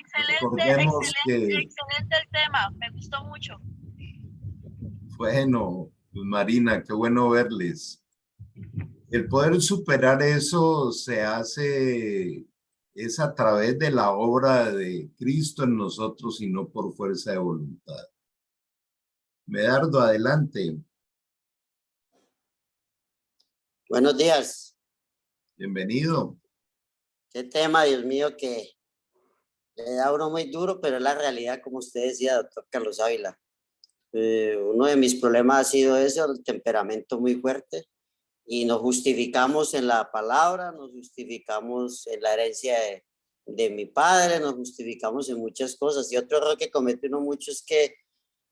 recordemos que... Excelente el tema, me gustó mucho. Bueno, pues Marina, qué bueno verles. El poder superar eso se hace, es a través de la obra de Cristo en nosotros y no por fuerza de voluntad. Medardo, adelante. Buenos días. Bienvenido. Qué tema, Dios mío, que le da a uno muy duro, pero es la realidad, como usted decía, doctor Carlos Ávila. Uno de mis problemas ha sido eso, el temperamento muy fuerte, y nos justificamos en la palabra, nos justificamos en la herencia de mi padre, nos justificamos en muchas cosas. Y otro error que comete uno mucho es que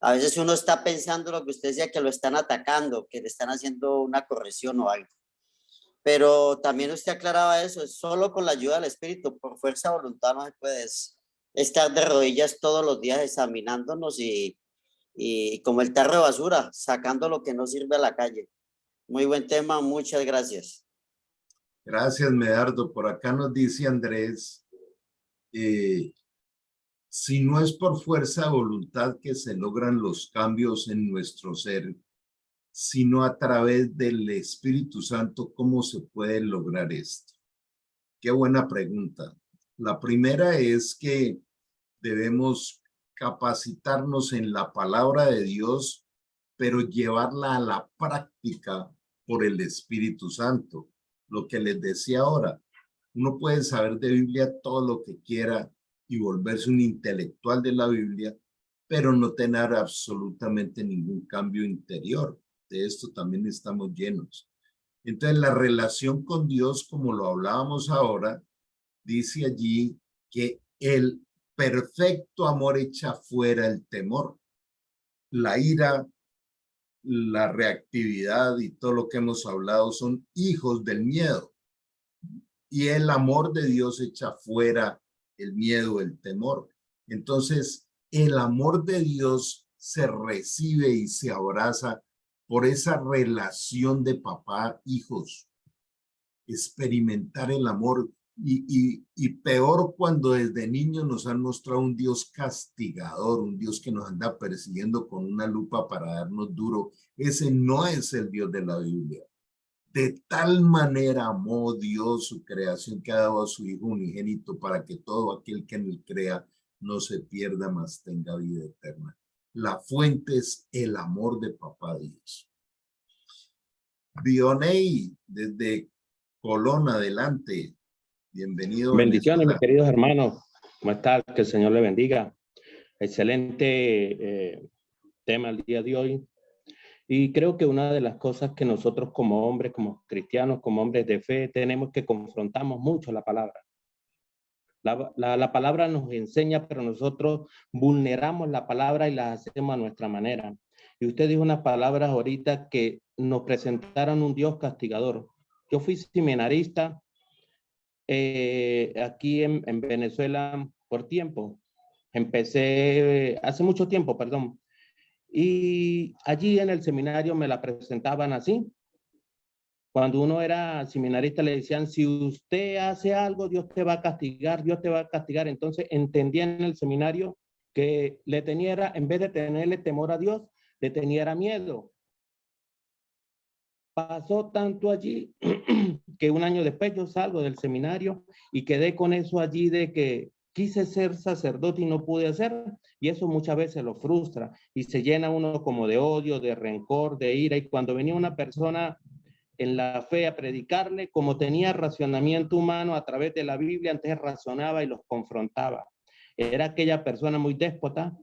a veces uno está pensando lo que usted decía, que lo están atacando, que le están haciendo una corrección o algo. Pero también usted aclaraba eso, es solo con la ayuda del Espíritu, por fuerza de voluntad no se puede estar de rodillas todos los días examinándonos y como el tarro de basura, sacando lo que no sirve a la calle. Muy buen tema, muchas gracias. Gracias, Medardo. Por acá nos dice Andrés, si no es por fuerza de voluntad que se logran los cambios en nuestro ser, sino a través del Espíritu Santo, ¿cómo se puede lograr esto? Qué buena pregunta. La primera es que debemos capacitarnos en la palabra de Dios, pero llevarla a la práctica por el Espíritu Santo. Lo que les decía ahora, uno puede saber de Biblia todo lo que quiera y volverse un intelectual de la Biblia, pero no tener absolutamente ningún cambio interior. De esto también estamos llenos. Entonces, la relación con Dios, como lo hablábamos ahora, dice allí que el perfecto amor echa fuera el temor, la ira, la reactividad y todo lo que hemos hablado son hijos del miedo. Y el amor de Dios echa fuera el miedo, el temor. Entonces, el amor de Dios se recibe y se abraza por esa relación de papá-hijos. Experimentar el amor y peor cuando desde niños nos han mostrado un Dios castigador, un Dios que nos anda persiguiendo con una lupa para darnos duro. Ese no es el Dios de la Biblia. De tal manera amó Dios su creación que ha dado a su Hijo unigénito para que todo aquel que en él crea no se pierda, mas tenga vida eterna. La fuente es el amor de Papá Dios. Bionei, desde Colón, adelante. Bienvenido. Bendiciones, mis queridos hermanos. ¿Cómo está? Que el Señor le bendiga. Excelente tema el día de hoy. Y creo que una de las cosas que nosotros como hombres, como cristianos, como hombres de fe, tenemos que confrontamos mucho la palabra. La palabra nos enseña, pero nosotros vulneramos la palabra y la hacemos a nuestra manera. Y usted dijo unas palabras ahorita que nos presentaron un Dios castigador. Yo fui seminarista aquí en Venezuela por tiempo. Empecé hace mucho tiempo, perdón. Y allí en el seminario me la presentaban así. Cuando uno era seminarista le decían, si usted hace algo, Dios te va a castigar, Dios te va a castigar. Entonces entendía en el seminario que le tenía, en vez de tenerle temor a Dios, le tenía miedo. Pasó tanto allí que un año después yo salgo del seminario y quedé con eso allí de que quise ser sacerdote y no pude hacer, y eso muchas veces lo frustra y se llena uno como de odio, de rencor, de ira, y cuando venía una persona en la fe a predicarle, como tenía racionamiento humano a través de la Biblia, antes razonaba y los confrontaba. Era aquella persona muy déspota,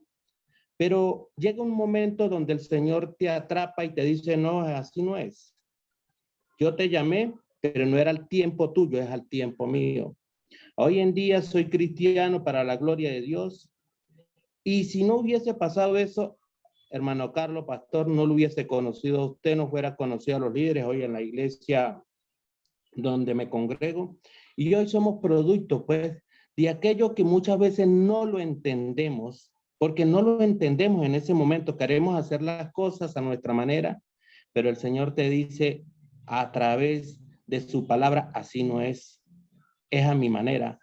pero llega un momento donde el Señor te atrapa y te dice, no, así no es. Yo te llamé, pero no era el tiempo tuyo, es el tiempo mío. Hoy en día soy cristiano para la gloria de Dios, y si no hubiese pasado eso, hermano Carlos, pastor, no lo hubiese conocido a usted, no fuera conocido a los líderes hoy en la iglesia donde me congrego. Y hoy somos productos, pues, de aquello que muchas veces no lo entendemos, porque no lo entendemos en ese momento. Queremos hacer las cosas a nuestra manera, pero el Señor te dice a través de su palabra, así no es a mi manera.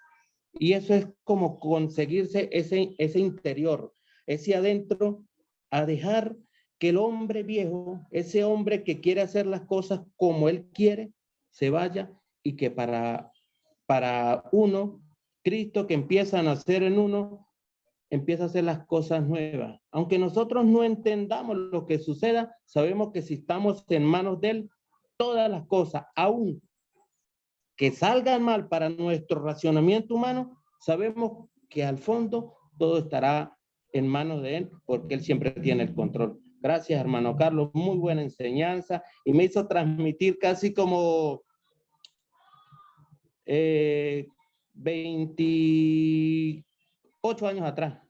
Y eso es como conseguirse ese interior, ese adentro, a dejar que el hombre viejo, ese hombre que quiere hacer las cosas como él quiere, se vaya, y que para uno, Cristo que empieza a nacer en uno, empieza a hacer las cosas nuevas. Aunque nosotros no entendamos lo que suceda, sabemos que si estamos en manos de Él, todas las cosas, aún que salgan mal para nuestro racionamiento humano, sabemos que al fondo todo estará en manos de Él, porque Él siempre tiene el control. Gracias, hermano Carlos, muy buena enseñanza, y me hizo transmitir casi como 28 años atrás.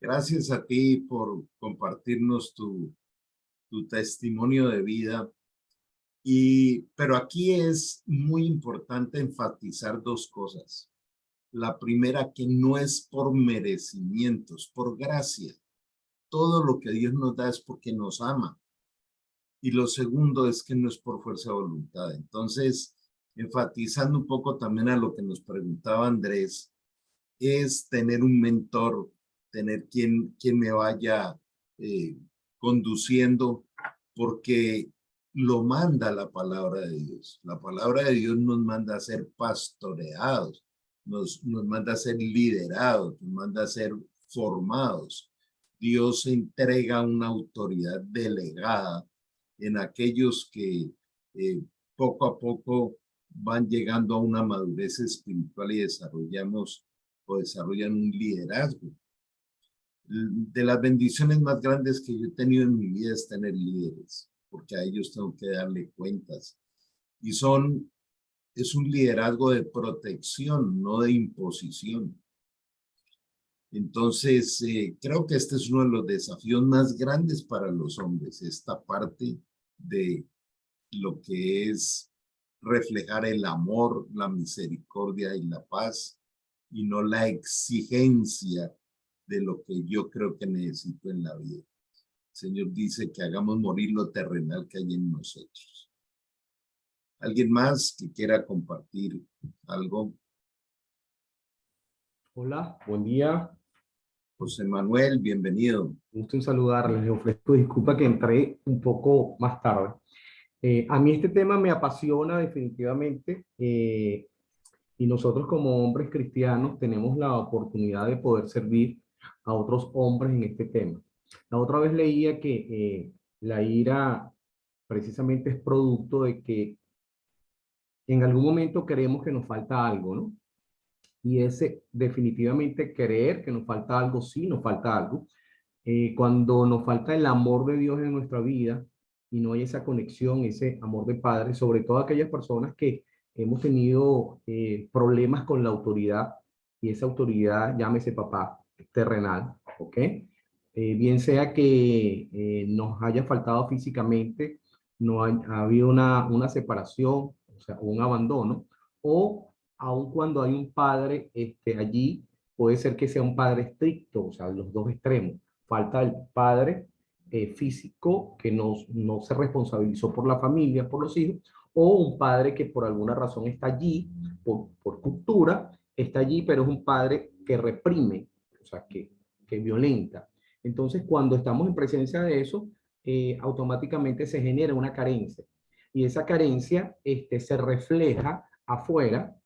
Gracias a ti por compartirnos tu testimonio de vida. Pero aquí es muy importante enfatizar dos cosas. La primera, que no es por merecimientos, por gracia. Todo lo que Dios nos da es porque nos ama. Y lo segundo es que no es por fuerza de voluntad. Entonces, enfatizando un poco también a lo que nos preguntaba Andrés, es tener un mentor, tener quien me vaya conduciendo, porque lo manda la palabra de Dios. La palabra de Dios nos manda a ser pastoreados, nos manda a ser liderados, nos manda a ser formados. Dios entrega una autoridad delegada en aquellos que poco a poco van llegando a una madurez espiritual y desarrollan un liderazgo. De las bendiciones más grandes que yo he tenido en mi vida es tener líderes, porque a ellos tengo que darle cuentas. Y es un liderazgo de protección, no de imposición. Entonces, creo que este es uno de los desafíos más grandes para los hombres, esta parte de lo que es reflejar el amor, la misericordia y la paz, y no la exigencia de lo que yo creo que necesito en la vida. El Señor dice que hagamos morir lo terrenal que hay en nosotros. ¿Alguien más que quiera compartir algo? Hola, buen día. José Manuel, bienvenido. Gusto en saludarles. Les ofrezco disculpa que entré un poco más tarde. A mí este tema me apasiona definitivamente, y nosotros como hombres cristianos tenemos la oportunidad de poder servir a otros hombres en este tema. La otra vez leía que la ira precisamente es producto de que en algún momento creemos que nos falta algo, ¿no? Y ese definitivamente creer que nos falta algo, sí nos falta algo. Cuando nos falta el amor de Dios en nuestra vida y no hay esa conexión, ese amor de padre, sobre todo aquellas personas que hemos tenido problemas con la autoridad, y esa autoridad, llámese papá, terrenal, ¿ok? Bien sea que nos haya faltado físicamente, no ha habido una separación, o sea, un abandono, o aun cuando hay un padre allí, puede ser que sea un padre estricto, o sea, los dos extremos. Falta el padre físico que no se responsabilizó por la familia, por los hijos, o un padre que por alguna razón está allí, por cultura, está allí, pero es un padre que reprime, o sea, que violenta. Entonces, cuando estamos en presencia de eso, automáticamente se genera una carencia. Y esa carencia se refleja afuera,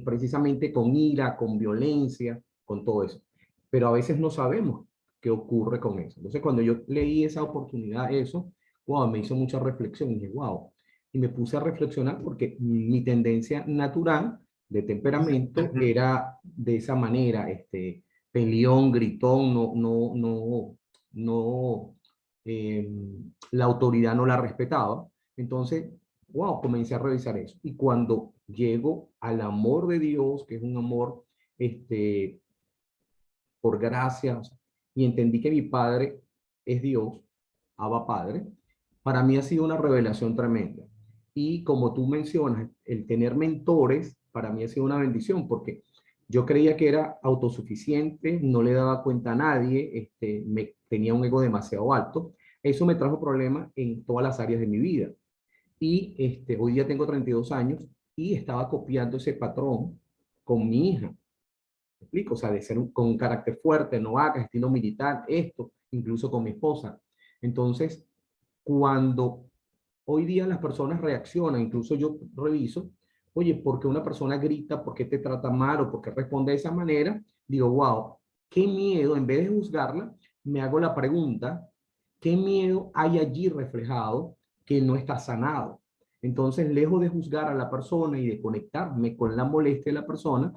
precisamente con ira, con violencia, con todo eso. Pero a veces no sabemos qué ocurre con eso. Entonces, cuando yo leí esa oportunidad, eso, wow, me hizo mucha reflexión. Y dije, wow. Y me puse a reflexionar porque mi tendencia natural de temperamento era de esa manera, peleón, gritón, la autoridad no la respetaba. Entonces, wow, comencé a revisar eso. Y cuando llego al amor de Dios, que es un amor por gracia, o sea, y entendí que mi padre es Dios, Abba Padre, para mí ha sido una revelación tremenda. Y como tú mencionas, el tener mentores para mí ha sido una bendición, porque yo creía que era autosuficiente, no le daba cuenta a nadie, tenía un ego demasiado alto. Eso me trajo problemas en todas las áreas de mi vida. Y hoy día tengo 32 años y estaba copiando ese patrón con mi hija. ¿Me explico? O sea, de ser con un carácter fuerte, no hagas, estilo militar, esto, incluso con mi esposa. Entonces, cuando hoy día las personas reaccionan, incluso yo reviso, oye, ¿por qué una persona grita? ¿Por qué te trata mal? ¿O por qué responde de esa manera? Digo, wow, qué miedo, en vez de juzgarla, me hago la pregunta, ¿qué miedo hay allí reflejado que no está sanado? Entonces, lejos de juzgar a la persona y de conectarme con la molestia de la persona,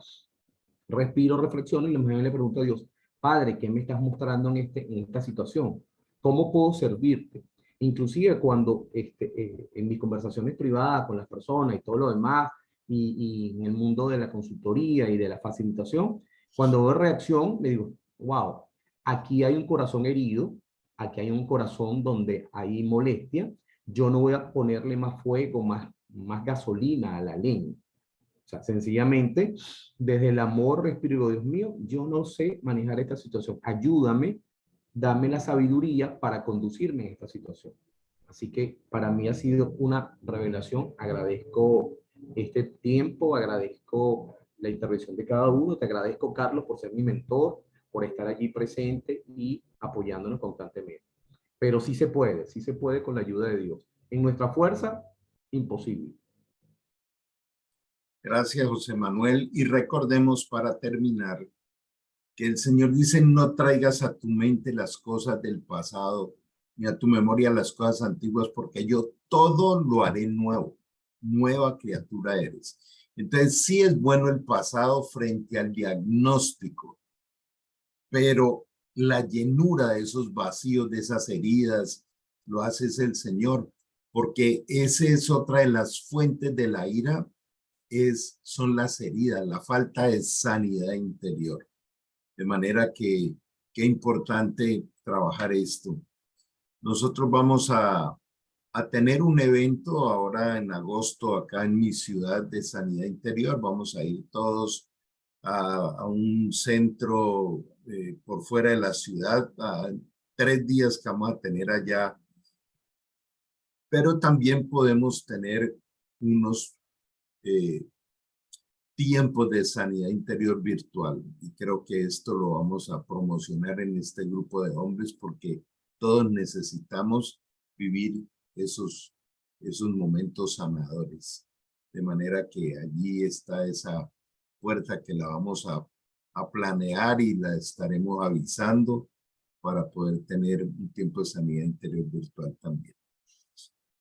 respiro, reflexiono y le pregunto a Dios, Padre, ¿qué me estás mostrando en esta situación? ¿Cómo puedo servirte? Inclusive cuando en mis conversaciones privadas con las personas y todo lo demás, y en el mundo de la consultoría y de la facilitación, cuando veo reacción, le digo, wow, aquí hay un corazón herido, aquí hay un corazón donde hay molestia, yo no voy a ponerle más fuego, más gasolina a la leña. O sea, sencillamente, desde el amor respiro, Dios mío, yo no sé manejar esta situación. Ayúdame, dame la sabiduría para conducirme en esta situación. Así que para mí ha sido una revelación. Agradezco este tiempo, agradezco la intervención de cada uno. Te agradezco, Carlos, por ser mi mentor, por estar allí presente y apoyándonos constantemente. Pero sí se puede con la ayuda de Dios. En nuestra fuerza, imposible. Gracias, José Manuel. Y recordemos para terminar que el Señor dice, no traigas a tu mente las cosas del pasado, ni a tu memoria las cosas antiguas, porque yo todo lo haré nuevo. Nueva criatura eres. Entonces, sí es bueno el pasado frente al diagnóstico, pero la llenura de esos vacíos, de esas heridas, lo hace el Señor, porque esa es otra de las fuentes de la ira, son las heridas, la falta de sanidad interior. De manera que qué importante trabajar esto. Nosotros vamos a tener un evento ahora en agosto acá en mi ciudad de sanidad interior. Vamos a ir todos a un centro por fuera de la ciudad, 3 días que vamos a tener allá. Pero también podemos tener unos tiempos de sanidad interior virtual. Y creo que esto lo vamos a promocionar en este grupo de hombres porque todos necesitamos vivir esos momentos sanadores. De manera que allí está esa puerta que la vamos a planear y la estaremos avisando para poder tener un tiempo de sanidad interior virtual también.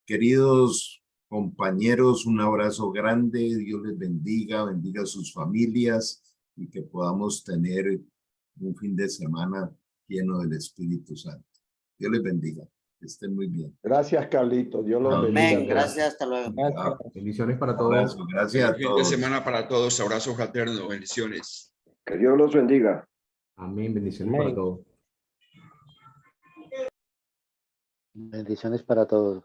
Queridos compañeros, un abrazo grande, Dios les bendiga, bendiga a sus familias y que podamos tener un fin de semana lleno del Espíritu Santo. Dios les bendiga. Que estén muy bien. Gracias, Carlitos. Dios los Amén. bendiga. Amén, gracias, hasta luego. Ah, Bendiciones para todos. abrazo, gracias a Fin de todos. semana para todos. Abrazo fraterno. Bendiciones. Que Dios los bendiga. Amén. Bendiciones para Amén. todos. Bendiciones para todos.